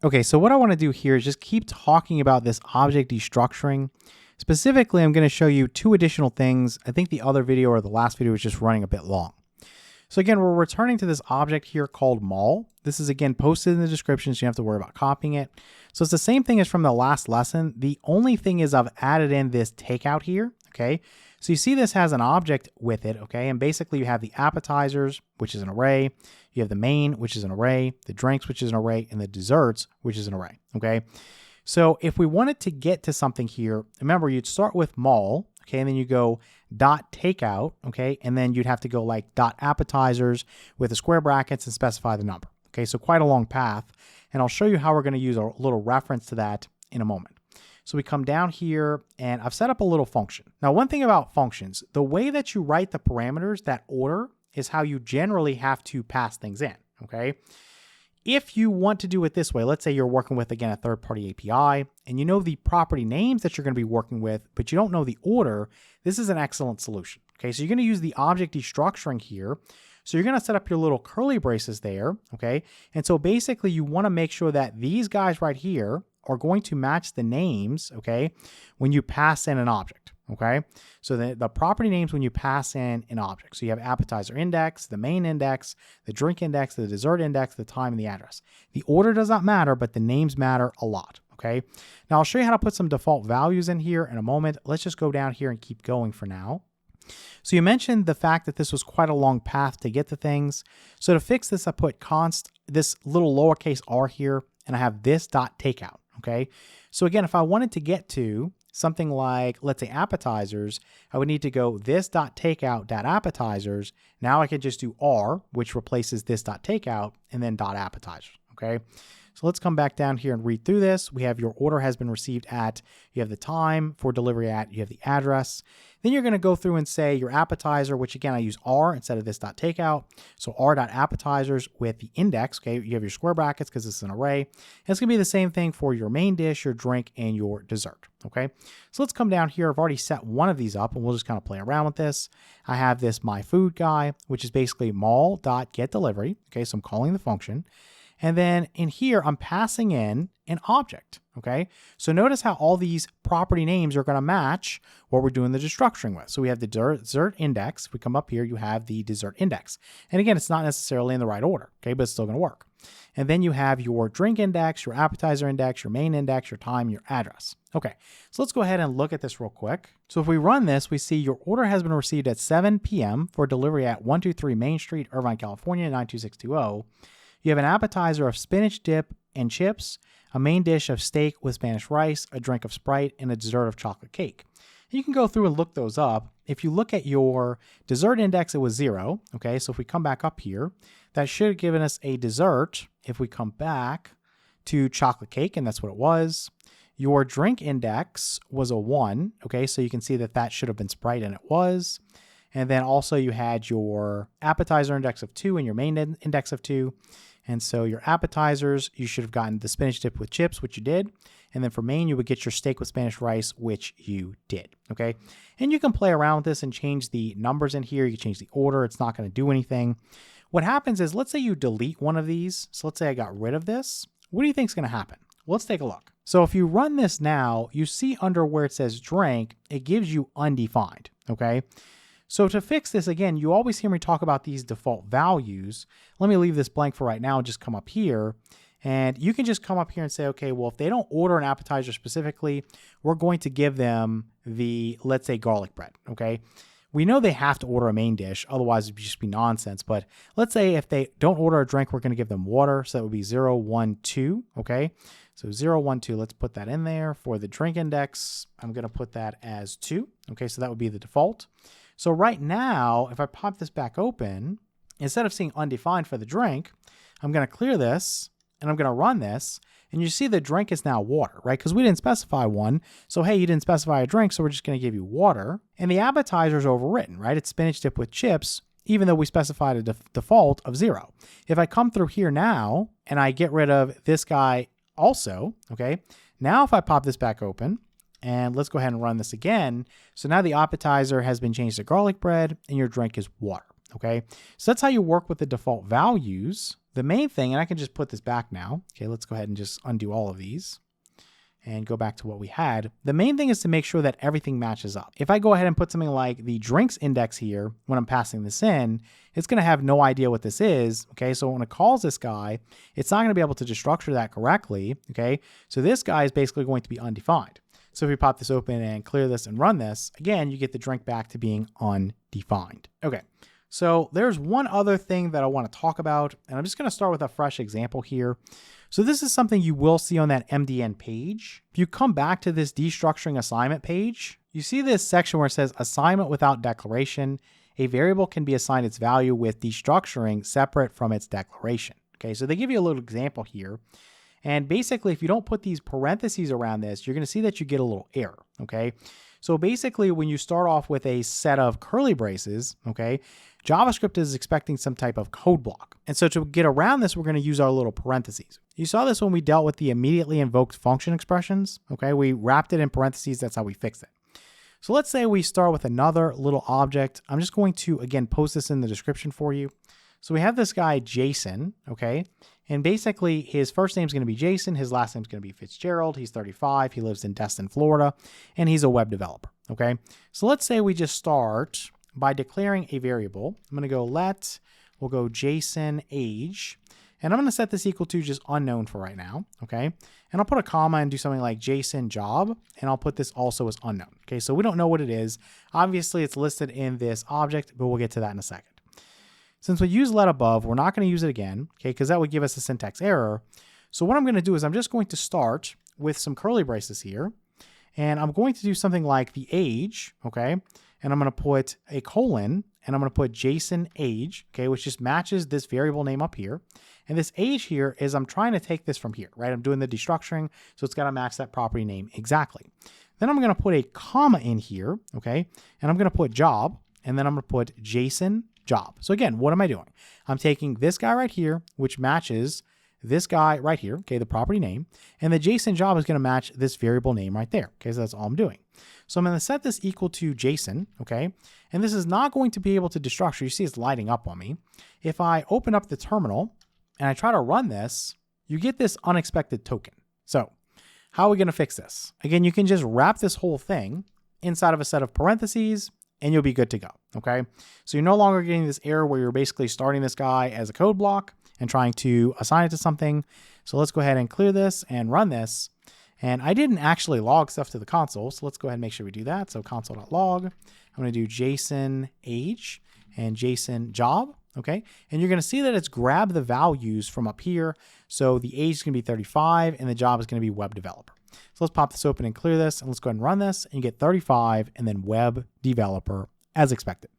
Okay, so what I want to do here is just keep talking about this object destructuring. Specifically, I'm going to show you two additional things. I think the other video or the last video was just running a bit long. So again, we're returning to this object here called mall. This is again posted in the description, so you don't have to worry about copying it. So it's the same thing as from the last lesson. The only thing is I've added in this takeout here, okay? So you see this has an object with it, okay? And basically you have the appetizers, which is an array. You have the main, which is an array, the drinks, which is an array, and the desserts, which is an array, okay? So if we wanted to get to something here, remember you'd start with mall, okay? And then you go dot takeout, okay? And then you'd have to go like dot appetizers with the square brackets and specify the number, okay? So quite a long path. And I'll show you how we're gonna use a little reference to that in a moment. So we come down here and I've set up a little function. Now, one thing about functions, the way that you write the parameters, that order, is how you generally have to pass things in, okay? If you want to do it this way, let's say you're working with, again, a third-party API, and you know the property names that you're going to be working with, but you don't know the order, this is an excellent solution, okay? So you're going to use the object destructuring here. So you're going to set up your little curly braces there, okay? And so basically you want to make sure that these guys right here are going to match the names, okay, when you pass in an object, okay? So the property names when you pass in an object. So you have appetizer index, the main index, the drink index, the dessert index, the time, and the address. The order does not matter, but the names matter a lot, okay? Now I'll show you how to put some default values in here in a moment. Let's just go down here and keep going for now. So you mentioned the fact that this was quite a long path to get to things. So to fix this, I put const, this little lowercase r here, and I have this dot takeout, okay? So again, if I wanted to get to something like, let's say appetizers, I would need to go this dot takeout dot appetizers. Now I could just do r, which replaces this dot takeout, and then dot appetizers, okay? So let's come back down here and read through this. We have your order has been received at, you have the time for delivery at, you have the address. Then you're going to go through and say your appetizer, which again, I use R instead of this dot takeout. So R.appetizers with the index, okay? You have your square brackets because this is an array. And it's going to be the same thing for your main dish, your drink, and your dessert, okay? So let's come down here. I've already set one of these up and we'll just kind of play around with this. I have this my food guy, which is basically mall.getDelivery, okay? So I'm calling the function. And then in here, I'm passing in an object, okay? So notice how all these property names are gonna match what we're doing the destructuring with. So we have the dessert index. If we come up here, you have the dessert index. And again, it's not necessarily in the right order, okay? But it's still gonna work. And then you have your drink index, your appetizer index, your main index, your time, your address. Okay, so let's go ahead and look at this real quick. So if we run this, we see your order has been received at 7 p.m. for delivery at 123 Main Street, Irvine, California, 92620. You have an appetizer of spinach dip and chips, a main dish of steak with Spanish rice, a drink of Sprite, and a dessert of chocolate cake. And you can go through and look those up. If you look at your dessert index, it was 0. Okay, so if we come back up here, that should have given us a dessert. If we come back to chocolate cake, and that's what it was. Your drink index was a 1. Okay, so you can see that that should have been Sprite, and it was. And then also you had your appetizer index of 2 and your main index of 2. And so your appetizers, you should have gotten the spinach dip with chips, which you did. And then for main, you would get your steak with Spanish rice, which you did, okay? And you can play around with this and change the numbers in here. You can change the order. It's not going to do anything. What happens is, let's say you delete one of these. So let's say I got rid of this. What do you think is going to happen? Let's take a look. So if you run this now, you see under where it says drink, it gives you undefined, okay? So to fix this, again, you always hear me talk about these default values. Let me leave this blank for right now and just come up here. And you can just come up here and say, okay, well, if they don't order an appetizer specifically, we're going to give them the, let's say, garlic bread, okay? We know they have to order a main dish, otherwise it'd just be nonsense. But let's say if they don't order a drink, we're going to give them water. So that would be 0, 1, 2, okay? So 0, 1, 2, let's put that in there. For the drink index, I'm going to put that as 2, okay? So that would be the default. So right now, if I pop this back open, instead of seeing undefined for the drink, I'm going to clear this and I'm going to run this. And you see the drink is now water, right? Because we didn't specify one. So, hey, you didn't specify a drink, so we're just going to give you water. And the appetizer is overwritten, right? It's spinach dip with chips, even though we specified a default of 0. If I come through here now and I get rid of this guy also, okay? Now if I pop this back open, and let's go ahead and run this again. So now the appetizer has been changed to garlic bread and your drink is water. Okay, so that's how you work with the default values. The main thing, and I can just put this back now. Okay, let's go ahead and just undo all of these and go back to what we had. The main thing is to make sure that everything matches up. If I go ahead and put something like the drinks index here, when I'm passing this in, it's going to have no idea what this is. Okay, so when it calls this guy, it's not going to be able to destructure that correctly. Okay, so this guy is basically going to be undefined. So if we pop this open and clear this and run this, again, you get the drink back to being undefined. Okay, so there's one other thing that I want to talk about, and I'm just going to start with a fresh example here. So this is something you will see on that MDN page. If you come back to this destructuring assignment page, you see this section where it says assignment without declaration. A variable can be assigned its value with destructuring separate from its declaration. Okay, so they give you a little example here. And basically, if you don't put these parentheses around this, you're going to see that you get a little error. Okay, so basically, when you start off with a set of curly braces, okay, JavaScript is expecting some type of code block. And so to get around this, we're going to use our little parentheses. You saw this when we dealt with the immediately invoked function expressions. Okay, we wrapped it in parentheses. That's how we fixed it. So let's say we start with another little object. I'm just going to, again, post this in the description for you. So we have this guy, Jason, okay? And basically, his first name is going to be Jason. His last name is going to be Fitzgerald. He's 35. He lives in Destin, Florida, and he's a web developer, okay? So let's say we just start by declaring a variable. I'm going to go we'll go Jason age, and I'm going to set this equal to just unknown for right now, okay? And I'll put a comma and do something like Jason job, and I'll put this also as unknown, okay? So we don't know what it is. Obviously, it's listed in this object, but we'll get to that in a second. Since we use let above, we're not going to use it again, okay, because that would give us a syntax error. So what I'm going to do is I'm just going to start with some curly braces here, and I'm going to do something like the age, okay, and I'm going to put a colon, and I'm going to put Jason age, okay, which just matches this variable name up here. And this age here is I'm trying to take this from here, right? I'm doing the destructuring, so it's got to match that property name exactly. Then I'm going to put a comma in here, okay, and I'm going to put job, and then I'm going to put Jason job. So again, what am I doing? I'm taking this guy right here, which matches this guy right here, okay, the property name, and the Jason job is going to match this variable name right there, okay, so that's all I'm doing. So I'm going to set this equal to Jason, okay, and this is not going to be able to destructure. You see it's lighting up on me. If I open up the terminal and I try to run this, you get this unexpected token. So how are we going to fix this? Again, you can just wrap this whole thing inside of a set of parentheses, and you'll be good to go, okay? So you're no longer getting this error where you're basically starting this guy as a code block and trying to assign it to something. So let's go ahead and clear this and run this. And I didn't actually log stuff to the console, so let's go ahead and make sure we do that. So console.log, I'm gonna do Jason age and Jason job, okay? And you're gonna see that it's grabbed the values from up here. So the age is gonna be 35 and the job is gonna be web developer. So let's pop this open and clear this, and let's go ahead and run this, and you get 35 and then web developer as expected.